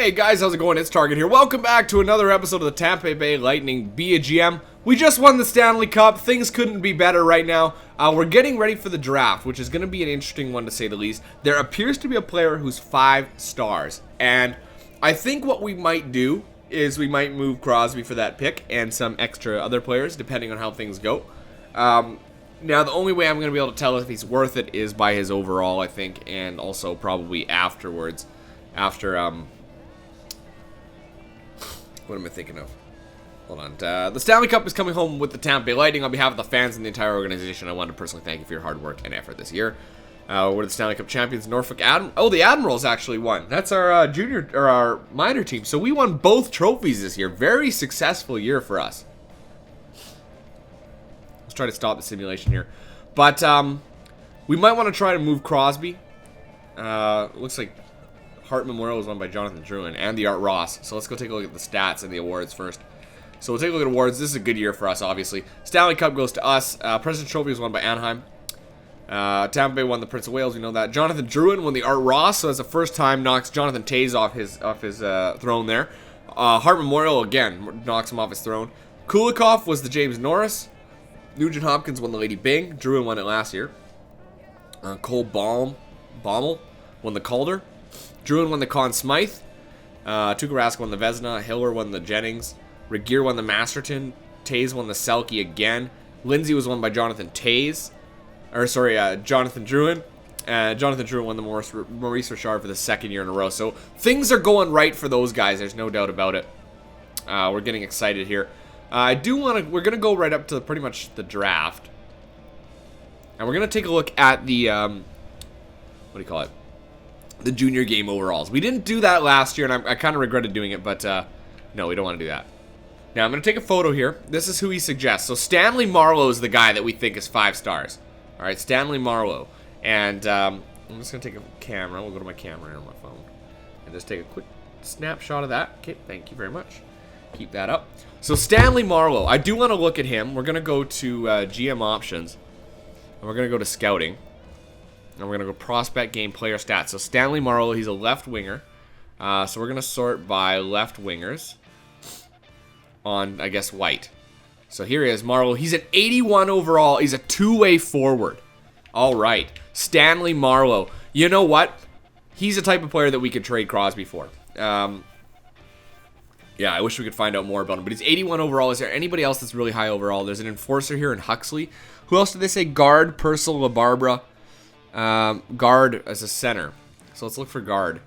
Hey guys, how's it going? It's Target here. Welcome back to another episode of the Tampa Bay Lightning Be a GM. We just won the Stanley Cup. Things couldn't be better right now. We're getting ready for the draft, which is going to be an interesting one to say the least. There appears to be a player who's 5 stars, and I think what we might do is we might move Crosby for that pick and some extra other players, depending on how things go. Now, the only way I'm going to be able to tell if he's worth it is by his overall, I think, and also probably afterwards. What am I thinking of? Hold on. The Stanley Cup is coming home with the Tampa Bay Lightning. On behalf of the fans and the entire organization, I want to personally thank you for your hard work and effort this year. We're the Stanley Cup champions, Norfolk Admiral. Oh, the Admirals actually won. That's our junior or our minor team. So we won both trophies this year. Very successful year for us. Let's try to stop the simulation here. But we might want to try to move Crosby. Looks like Hart Memorial was won by Jonathan Drouin and the Art Ross. So let's go take a look at the stats and the awards first. So we'll take a look at awards. This is a good year for us, obviously. Stanley Cup goes to us. President's Trophy was won by Anaheim. Tampa Bay won the Prince of Wales. We know that. Jonathan Drouin won the Art Ross. So that's the first time knocks Jonathan Toews off his throne there. Hart Memorial again knocks him off his throne. Kulikov was the James Norris. Nugent Hopkins won the Lady Byng. Drouin won it last year. Cole Baumel won the Calder. Drouin won the Conn Smythe. Tuukka Rask won the Vezina. Hiller won the Jennings. Regeer won the Masterton. Toews won the Selke again. Lindsay was won by Jonathan Drouin. Jonathan Drouin won the Maurice Richard for the second year in a row. So things are going right for those guys. There's no doubt about it. We're getting excited here. We're going to go right up to pretty much the draft. And we're going to take a look at the, the junior game overalls. We didn't do that last year, and I kind of regretted doing it, but no, we don't want to do that. Now, I'm going to take a photo here. This is who he suggests. So Stanley Marleau is the guy that we think is 5 stars. All right, Stanley Marleau. And I'm just going to take a camera. We'll go to my camera here on my phone and just take a quick snapshot of that. Okay, thank you very much. Keep that up. So Stanley Marleau, I do want to look at him. We're going to go to GM options, and we're going to go to scouting. And we're going to go prospect, game, player, stats. So Stanley Marleau, he's a left winger. So we're going to sort by left wingers on, I guess, white. So here he is, Marleau. He's an 81 overall. He's a two-way forward. All right. Stanley Marleau. You know what? He's the type of player that we could trade Crosby for. Yeah, I wish we could find out more about him. But he's 81 overall. Is there anybody else that's really high overall? There's an enforcer here in Huxley. Who else did they say? Guard, Purcell, LaBarbera. Guard as a center. So let's look for guard.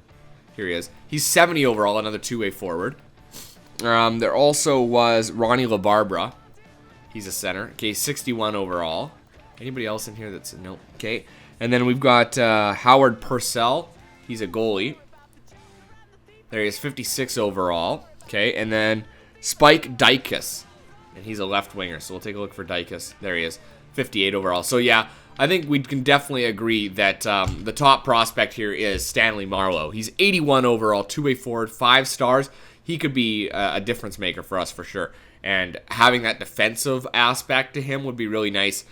Here he is. He's 70 overall, another two-way forward. There also was Ronnie LaBarbera. He's a center. Okay, 61 overall. Anybody else in here that's... Nope. Okay. And then we've got Howard Purcell. He's a goalie. There he is, 56 overall. Okay, and then Spike Dykes. And he's a left winger, so we'll take a look for Dykes. There he is, 58 overall. So yeah, I think we can definitely agree that the top prospect here is Stanley Marleau. He's 81 overall, two-way forward, 5 stars. He could be a difference maker for us for sure. And having that defensive aspect to him would be really nice.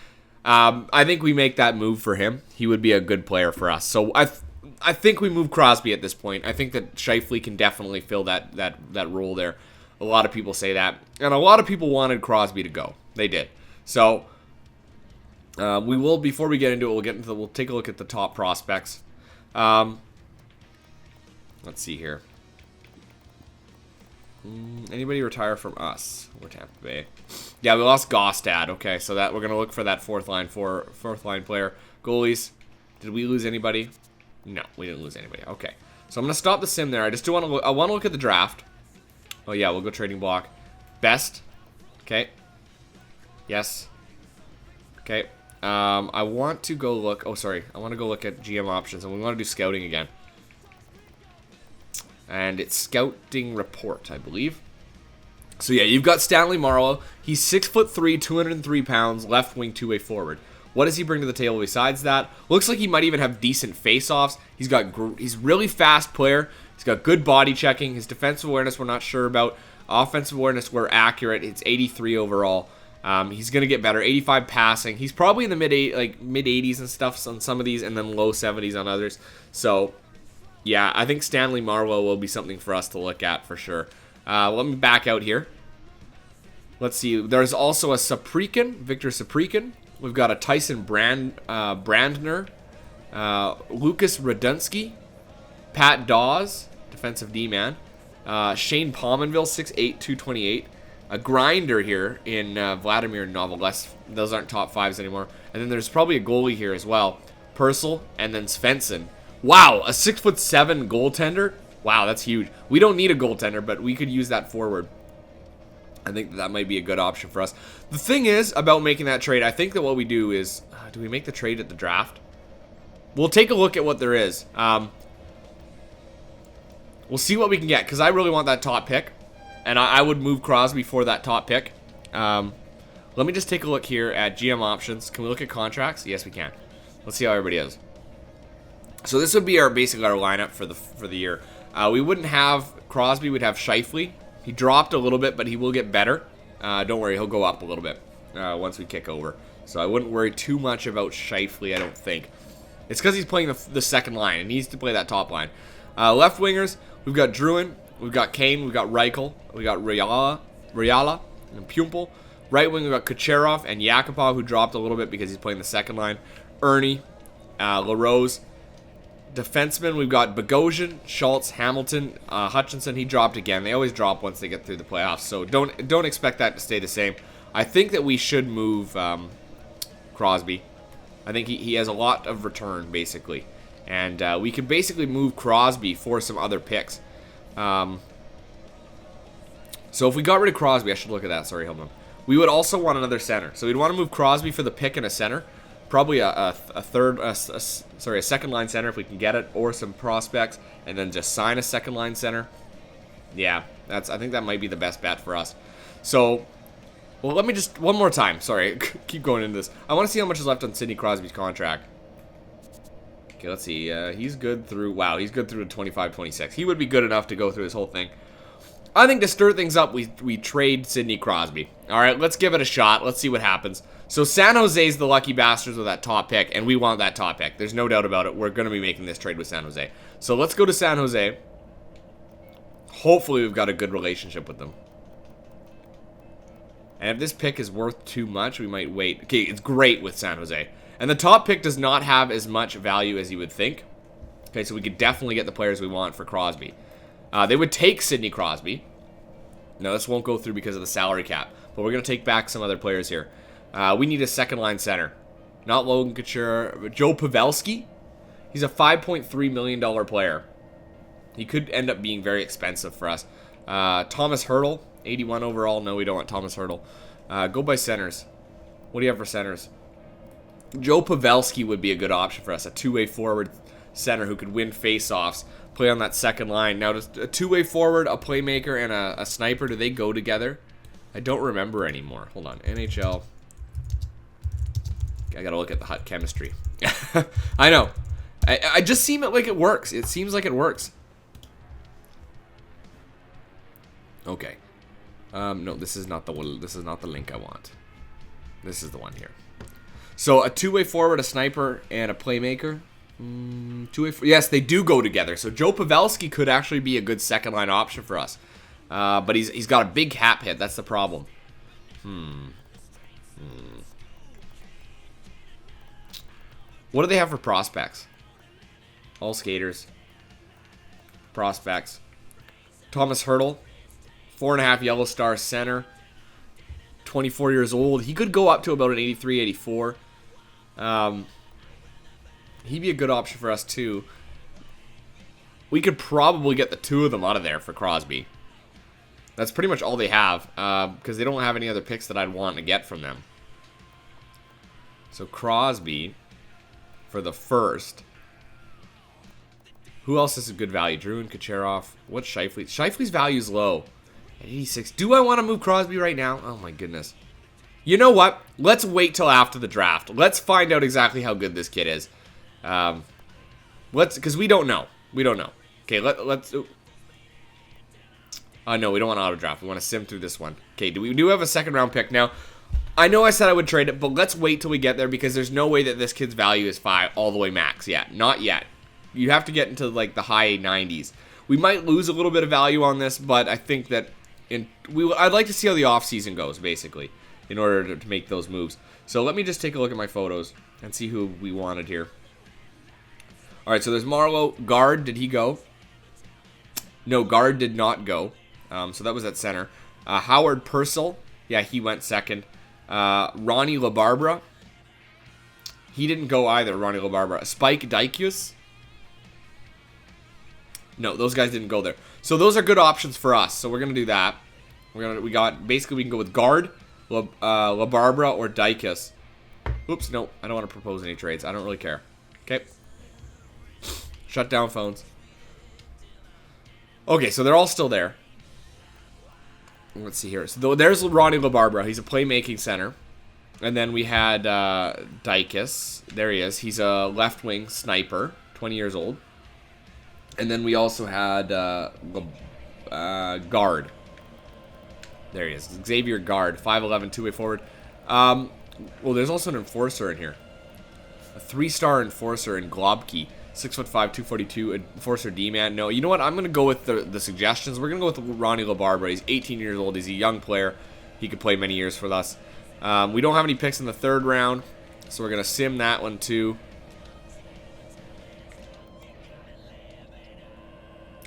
I think we make that move for him. He would be a good player for us. So I think we move Crosby at this point. I think that Scheifele can definitely fill that role there. A lot of people say that. And a lot of people wanted Crosby to go. They did. So we will, before we get into it, we'll take a look at the top prospects. Let's see here. Anybody retire from us? We're Tampa Bay. Yeah, we lost Gostad. Okay, so that we're gonna look for that fourth line player. Goalies. Did we lose anybody? No, we didn't lose anybody. Okay, so I'm gonna stop the sim there. I just do want to look. I want to look at the draft. Oh yeah, we'll go trading block. Best. Okay. Yes. Okay. I want to go look. Oh, sorry. I want to go look at GM options, and we want to do scouting again. And it's scouting report, I believe. So yeah, you've got Stanley Marleau. He's 6'3", 203 pounds, left wing, two-way forward. What does he bring to the table besides that? Looks like he might even have decent face-offs. He's really fast player. He's got good body checking. His defensive awareness we're not sure about. Offensive awareness we're accurate. It's 83 overall. He's gonna get better. 85 passing. He's probably in the mid 80s and stuff on some of these, and then low 70s on others. So Yeah, I think Stanley Marlowe will be something for us to look at for sure. Let me back out here. Let's see. There's also a Victor Saprikin. We've got a Tyson Brandner, Lucas Radunsky, Pat Dawes, defensive D-man, Shane Pominville, 6'8", 228. A grinder here in Vladimir Novolesk. Those aren't top fives anymore. And then there's probably a goalie here as well. Purcell, and then Svensson. Wow, a 6'7" goaltender? Wow, that's huge. We don't need a goaltender, but we could use that forward. I think that might be a good option for us. The thing is about making that trade, I think that what we do is... do we make the trade at the draft? We'll take a look at what there is. We'll see what we can get, because I really want that top pick. And I would move Crosby for that top pick. Let me just take a look here at GM options. Can we look at contracts? Yes, we can. Let's see how everybody is. So this would be basically our lineup for the year. We wouldn't have Crosby. We'd have Scheifele. He dropped a little bit, but he will get better. Don't worry, he'll go up a little bit once we kick over. So I wouldn't worry too much about Scheifele, I don't think. It's because he's playing the second line and he needs to play that top line. Left wingers, we've got Druin, we've got Kane, we've got Reichel, we got Riala, and Pumpel. Right wing, we've got Kucherov and Yakupov, who dropped a little bit because he's playing the second line. Ernie, LaRose. Defensemen, we've got Bogosian, Schultz, Hamilton, Hutchinson. He dropped again. They always drop once they get through the playoffs, so don't expect that to stay the same. I think that we should move Crosby. I think he has a lot of return, basically. And we could basically move Crosby for some other picks. So if we got rid of Crosby, I should look at that. Sorry, hold on. We would also want another center. So we'd want to move Crosby for the pick and a center. Probably a second line center if we can get it, or some prospects, and then just sign a second line center. Yeah, I think that might be the best bet for us. So, well, let me just one more time. Sorry, keep going into this. I want to see how much is left on Sidney Crosby's contract. Okay, let's see. He's good through. Wow, he's good through to 25-26. He would be good enough to go through his whole thing. I think to stir things up, we trade Sidney Crosby. All right, let's give it a shot. Let's see what happens. So San Jose's the lucky bastards with that top pick, and we want that top pick. There's no doubt about it. We're going to be making this trade with San Jose. So let's go to San Jose. Hopefully we've got a good relationship with them. And if this pick is worth too much, we might wait. Okay, it's great with San Jose. And the top pick does not have as much value as you would think. Okay, so we could definitely get the players we want for Crosby. They would take Sidney Crosby. No, this won't go through because of the salary cap. But we're going to take back some other players here. We need a second-line center. Not Logan Couture, but Joe Pavelski. He's a $5.3 million player. He could end up being very expensive for us. Thomas Hertl, 81 overall. No, we don't want Thomas Hertl. Go by centers. What do you have for centers? Joe Pavelski would be a good option for us. A two-way forward center who could win face-offs. Play on that second line. Now, does a two-way forward, a playmaker, and a sniper, do they go together? I don't remember anymore. Hold on. NHL. I gotta look at the hot chemistry. I know. I just seem like it works. It seems like it works. Okay. No, this is not the one. This is not the link I want. This is the one here. So a two-way forward, a sniper, and a playmaker. Yes, they do go together. So Joe Pavelski could actually be a good second line option for us. But he's got a big cap hit. That's the problem. What do they have for prospects? All skaters. Prospects. Thomas Hertl. 4.5 yellow star center. 24 years old. He could go up to about an 83, 84. He'd be a good option for us too. We could probably get the two of them out of there for Crosby. That's pretty much all they have, because they don't have any other picks that I'd want to get from them. So Crosby for the first. Who else is a good value? Drew and Kucherov. What's Scheifele? Scheifele's value is low. At 86. Do I want to move Crosby right now? Oh my goodness. You know what? Let's wait till after the draft. Let's find out exactly how good this kid is. Because we don't know. We don't know. Okay, let's. No, we don't want auto draft. We want to sim through this one. Okay, we do have a second round pick now. I know I said I would trade it, but let's wait till we get there because there's no way that this kid's value is 5 all the way max yet. Not yet. you have to get into like the high 90s. We might lose a little bit of value on this, but I think that I'd like to see how the offseason goes, basically, in order to make those moves. So let me just take a look at my photos and see who we wanted here. All right, so there's Marlowe. Guard, did he go? No, guard did not go. So that was at center. Howard Purcell, yeah, he went second. Ronnie LaBarbera, he didn't go either. Ronnie LaBarbera. Spike Dykius, no, those guys didn't go there. So those are good options for us. So we're gonna do that. We can go with guard, LaBarbera or Dykius. Oops, no, I don't want to propose any trades. I don't really care. Okay. Shut down phones. Okay, so they're all still there. Let's see here. So there's Ronnie LaBarbera. He's a playmaking center. And then we had Dykius. There he is. He's a left wing sniper, 20 years old. And then we also had guard. There he is. Xavier Guard, 5'11", two-way forward. Well, there's also an enforcer in here. A 3-star enforcer in Globkey. 6'5", 242, enforcer D-man. No, you know what? I'm going to go with the suggestions. We're going to go with Ronnie LaBarbera. He's 18 years old. He's a young player. He could play many years for us. We don't have any picks in the 3rd round, so we're going to sim that one too.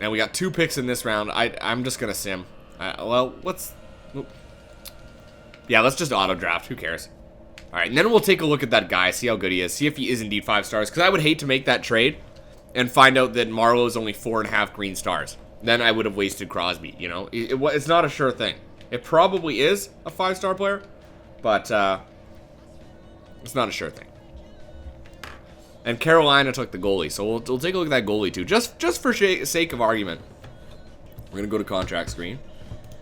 And we got 2 picks in this round. I'm just going to sim. Well, let's just auto draft. Who cares? All right, and then we'll take a look at that guy, see how good he is, see if he is indeed 5 stars. Because I would hate to make that trade and find out that Marlowe is only 4.5 green stars. Then I would have wasted Crosby, you know? It's not a sure thing. It probably is a 5-star player, but it's not a sure thing. And Carolina took the goalie, so we'll take a look at that goalie too, just for sake of argument. We're going to go to contract screen.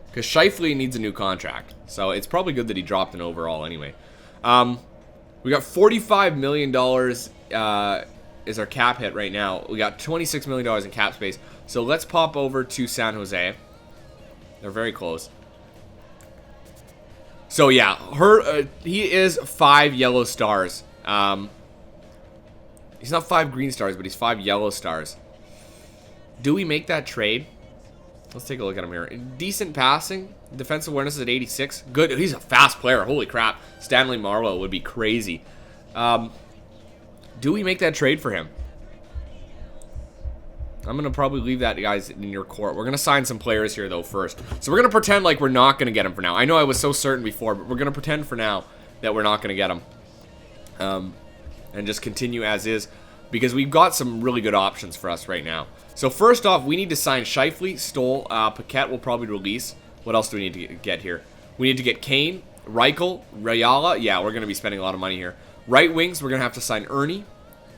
Because Scheifele needs a new contract, so it's probably good that he dropped an overall anyway. We got $45 million is our cap hit right now. We got $26 million in cap space. So let's pop over to San Jose. They're very close. So yeah, he is 5 yellow stars. He's not 5 green stars, but he's 5 yellow stars. Do we make that trade? Let's take a look at him here. Decent passing. Defensive awareness is at 86. Good. He's a fast player. Holy crap. Stanley Marlowe would be crazy. Do we make that trade for him? I'm going to probably leave that, guys, in your court. We're going to sign some players here, though, first. So we're going to pretend like we're not going to get him for now. I know I was so certain before, but we're going to pretend for now that we're not going to get him. And just continue as is. Because we've got some really good options for us right now. So first off, we need to sign Scheifele, Stoll, Paquette will probably release. What else do we need to get here? We need to get Kane, Reichel, Rayala. Yeah, we're going to be spending a lot of money here. Right wings, we're going to have to sign Ernie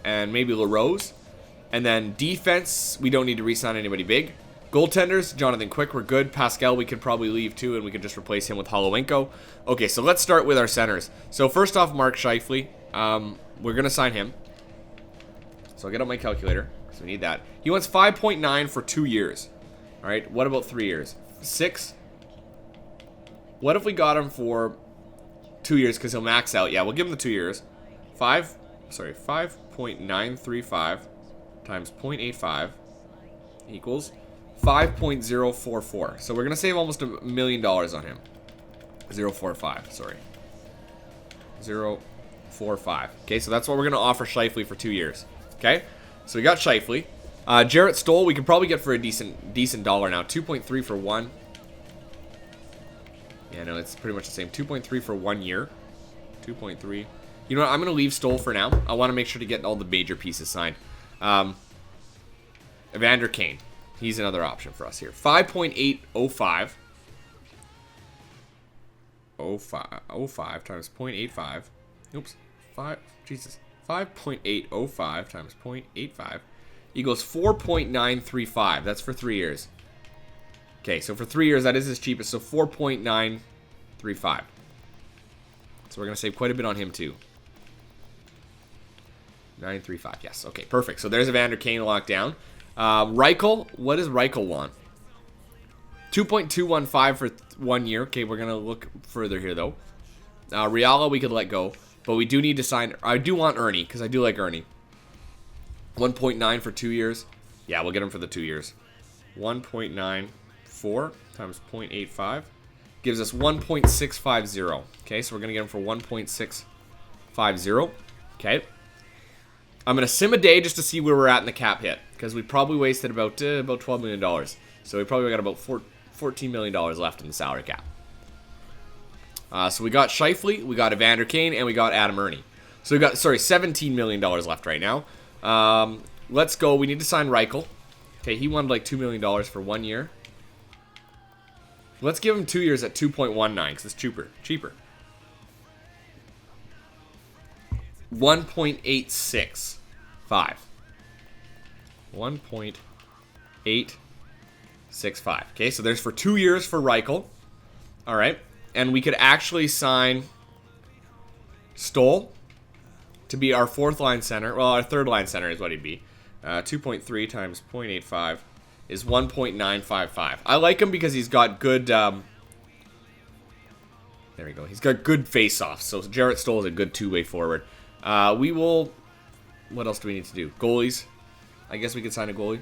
and maybe LaRose. And then defense, we don't need to re-sign anybody big. Goaltenders, Jonathan Quick, we're good. Pascal, we could probably leave too, and we could just replace him with Holowenko. Okay, so let's start with our centers. So first off, Mark Scheifele. We're going to sign him. So I'll get out my calculator, because we need that. He wants 5.9 for 2 years. All right, what about 3 years? 6. What if we got him for 2 years, because he'll max out? Yeah, we'll give him the 2 years. 5.935 times 0.85 equals 5.044. So we're going to save almost $1 million on him. 0.45, sorry. 0.45. Okay, so that's what we're going to offer Scheifele for 2 years. Okay, so we got Scheifele. Jarrett Stoll, we could probably get for a decent dollar now. 2.3 for 1. Yeah, no, it's pretty much the same. 2.3 for 1 year. 2.3. You know what? I'm going to leave Stoll for now. I want to make sure to get all the major pieces signed. Evander Kane. He's another option for us here. 5.805. 05 times 0.85. Oops. 5.805 times 0.85 equals 4.935. That's for 3 years. Okay, so for 3 years, that is his cheapest. So 4.935. So we're going to save quite a bit on him, too. 935, yes. Okay, perfect. So there's Evander Kane locked down. Reichel, what does Reichel want? 2.215 for 1 year. Okay, we're going to look further here, though. Riala, we could let go. But we do need to sign... I do want Ernie, because I do like Ernie. 1.9 for 2 years. Yeah, we'll get him for the 2 years. 1.94 times 0.85 gives us 1.650. Okay, so we're going to get him for 1.650. Okay. I'm going to sim a day just to see where we're at in the cap hit, because we probably wasted about $12 million. So we probably got about $14 million left in the salary cap. So we got Scheifele, we got Evander Kane, and we got Adam Ernie. So we got, $17 million left right now. Let's go. We need to sign Reichel. Okay, he wanted like $2 million for 1 year. Let's give him 2 years at 2.19 because it's cheaper. 1.865. 1.865. Okay, so there's for 2 years for Reichel. All right, and we could actually sign Stoll to be our 4th line center. Well, our 3rd line center is what he'd be. 2.3 times 0.85 is 1.955. I like him because he's got good... there we go. He's got good face-offs. So Jarrett Stoll is a good two-way forward. We will... What else do we need to do? Goalies. I guess we could sign a goalie.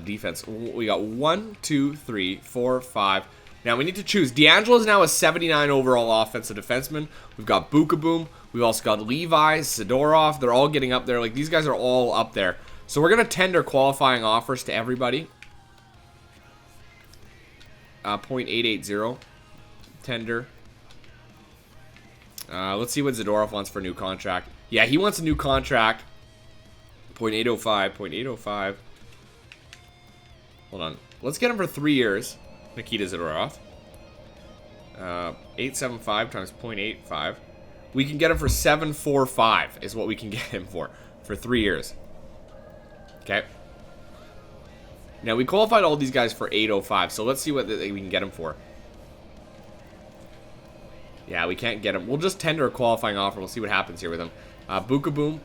Defense. We got 1, 2, 3, 4, 5... Now we need to choose. D'Angelo is now a 79 overall offensive defenseman. We've got Bukaboom. We've also got Levi, Sidorov. They're all getting up there. Like, these guys are all up there. So we're going to tender qualifying offers to everybody. 0.880. Tender. Let's see what Zadorov wants for a new contract. Yeah, he wants a new contract. 0.805. 0.805. Hold on. Let's get him for 3 years. Nikita Zadorov. 875 times 0.85. We can get him for 745 is what we can get him for 3 years. Okay. Now we qualified all these guys for 805, so let's see what we can get him for. Yeah, we can't get him. We'll just tender a qualifying offer. We'll see what happens here with him. Bukaboom.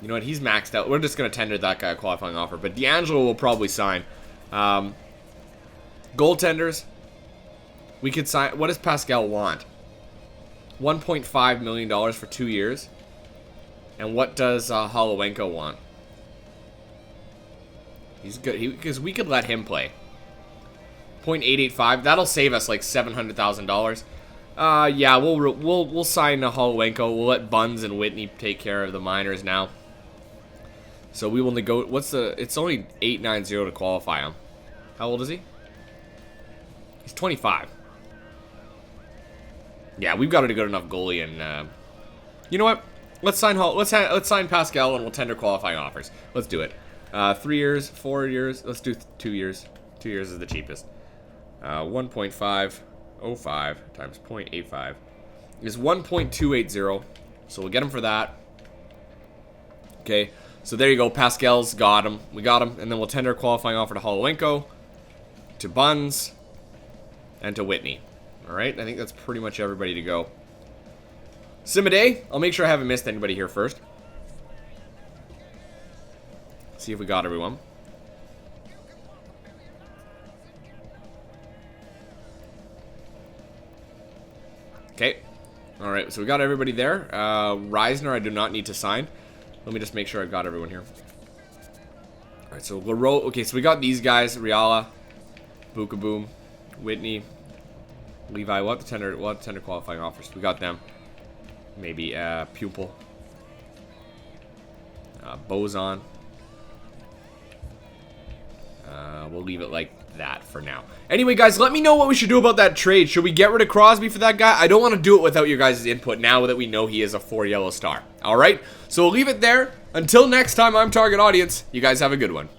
You know what? He's maxed out. We're just going to tender that guy a qualifying offer. But D'Angelo will probably sign. Goaltenders. We could sign. What does Pascal want? $1.5 million for 2 years. And what does Holowenko want? He's good. Because we could let him play. 0.885. That'll save us like $700,000. Yeah, we'll sign Holowenko. We'll let Buns and Whitney take care of the minors now. So we will negotiate. It's only 890 to qualify him. How old is he? He's 25. Yeah, we've got a good enough goalie, and you know what? Let's sign Pascal, and we'll tender qualifying offers. Let's do it. 3 years, 4 years. Let's do 2 years. 2 years is the cheapest. 1.505 times 0.85 is 1.280. So we'll get him for that. Okay. So there you go. Pascal's got him. We got him, and then we'll tender a qualifying offer to Holowenko, to Buns, and to Whitney. All right. I think that's pretty much everybody to go. Sim a day. I'll make sure I haven't missed anybody here first. See if we got everyone. Okay. All right. So we got everybody there. Reisner, I do not need to sign. Let me just make sure I've got everyone here. All right. So LaRoe. Okay. So we got these guys: Riala, Bukaboom, Whitney, Levi. We'll have to tender qualifying offers. We got them. Maybe Pupil, Boson. We'll leave it like that for now. Anyway, guys, let me know what we should do about that trade. Should we get rid of Crosby for that guy? I don't want to do it without your guys' input now that we know he is a 4 yellow star. All right? So we'll leave it there. Until next time, I'm Target Audience. You guys have a good one.